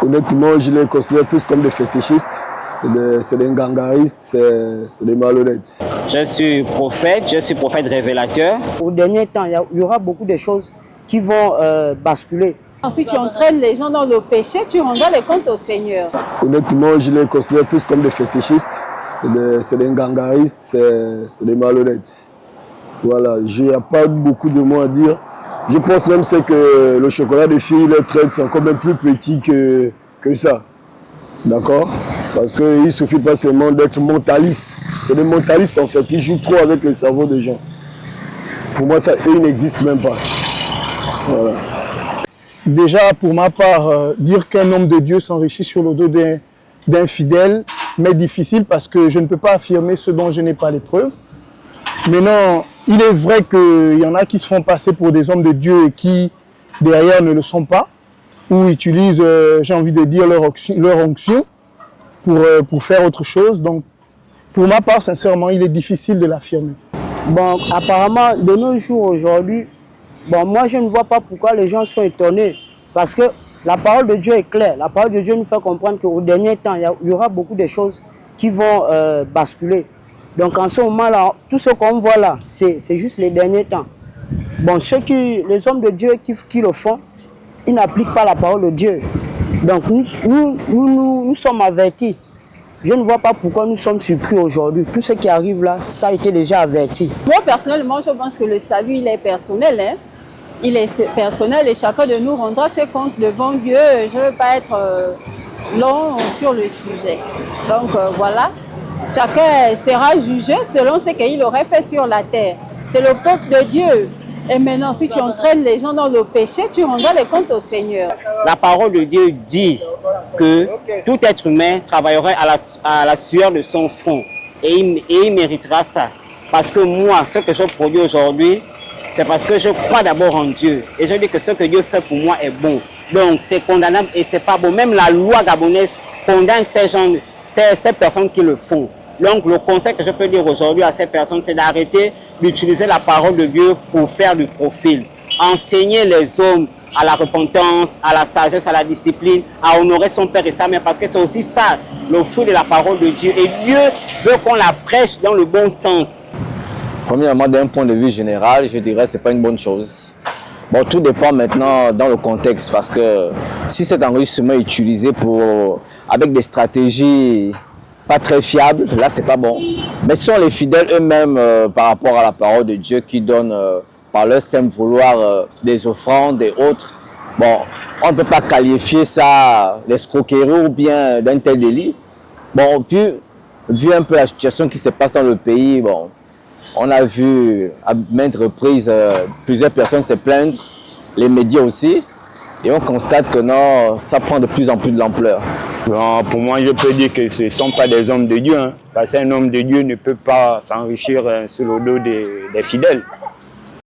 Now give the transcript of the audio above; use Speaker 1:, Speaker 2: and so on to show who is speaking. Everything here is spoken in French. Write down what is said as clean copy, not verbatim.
Speaker 1: Honnêtement, je les considère tous comme des fétichistes. C'est des gangaristes, c'est des malhonnêtes.
Speaker 2: Je suis prophète révélateur.
Speaker 3: Au dernier temps, il y aura beaucoup de choses qui vont basculer.
Speaker 4: Si tu entraînes les gens dans le péché, tu rendras les comptes au Seigneur.
Speaker 1: Honnêtement, je les considère tous comme des fétichistes. C'est des gangaristes, c'est des malhonnêtes. Voilà, il n'y a pas beaucoup de mots à dire. Je pense même que le chocolat de filles, leur traite, c'est encore même plus petit que ça. D'accord? Parce qu'il ne suffit pas seulement d'être mentaliste. C'est des mentalistes en fait qui jouent trop avec le cerveau des gens. Pour moi, ça, ils n'existent même pas. Voilà.
Speaker 5: Déjà, pour ma part, dire qu'un homme de Dieu s'enrichit sur le dos d'un fidèle m'est difficile parce que je ne peux pas affirmer ce dont je n'ai pas les preuves. Maintenant, il est vrai qu'il y en a qui se font passer pour des hommes de Dieu et qui, derrière, ne le sont pas, ou utilisent, j'ai envie de dire, leur onction pour faire autre chose. Donc, pour ma part, sincèrement, il est difficile de l'affirmer.
Speaker 3: Bon, apparemment, de nos jours aujourd'hui, bon, moi, je ne vois pas pourquoi les gens sont étonnés. Parce que la parole de Dieu est claire. La parole de Dieu nous fait comprendre qu'au dernier temps, il y aura beaucoup de choses qui vont basculer. Donc, en ce moment-là, tout ce qu'on voit là, c'est juste les derniers temps. Bon, les hommes de Dieu qui le font, ils n'appliquent pas la parole de Dieu. Donc, nous sommes avertis. Je ne vois pas pourquoi nous sommes surpris aujourd'hui. Tout ce qui arrive là, ça a été déjà averti.
Speaker 4: Moi, personnellement, je pense que le salut, il est personnel. Hein? Il est personnel et chacun de nous rendra ses comptes devant Dieu. Je ne veux pas être long sur le sujet. Donc, voilà. Chacun sera jugé selon ce qu'il aurait fait sur la terre. C'est le peuple de Dieu. Et maintenant, si tu entraînes les gens dans le péché, tu rendras les comptes au Seigneur.
Speaker 2: La parole de Dieu dit que tout être humain travaillerait à la sueur de son front. Et il méritera ça. Parce que moi, ce que je produis aujourd'hui, c'est parce que je crois d'abord en Dieu. Et je dis que ce que Dieu fait pour moi est bon. Donc c'est condamnable et c'est pas bon. Même la loi gabonaise condamne ces personnes qui le font. Donc le conseil que je peux dire aujourd'hui à ces personnes, c'est d'arrêter d'utiliser la parole de Dieu pour faire du profil. Enseigner les hommes à la repentance, à la sagesse, à la discipline, à honorer son père et sa mère, parce que c'est aussi ça, le fruit de la parole de Dieu. Et Dieu veut qu'on la prêche dans le bon sens.
Speaker 6: Premièrement, d'un point de vue général, je dirais que ce n'est pas une bonne chose. Bon, tout dépend maintenant dans le contexte, parce que si cet enregistrement est utilisé avec des stratégies pas très fiables, là c'est pas bon. Mais ce sont les fidèles eux-mêmes par rapport à la parole de Dieu qui donnent par leur simple vouloir des offrandes et autres. Bon, on ne peut pas qualifier ça d'escroquerie ou bien d'un tel délit. Bon, puis, vu un peu la situation qui se passe dans le pays, bon, on a vu à maintes reprises plusieurs personnes se plaindre, les médias aussi, et on constate que non, ça prend de plus en plus de l'ampleur.
Speaker 7: Pour moi, je peux dire que ce ne sont pas des hommes de Dieu, hein, parce qu'un homme de Dieu ne peut pas s'enrichir sur le dos des fidèles.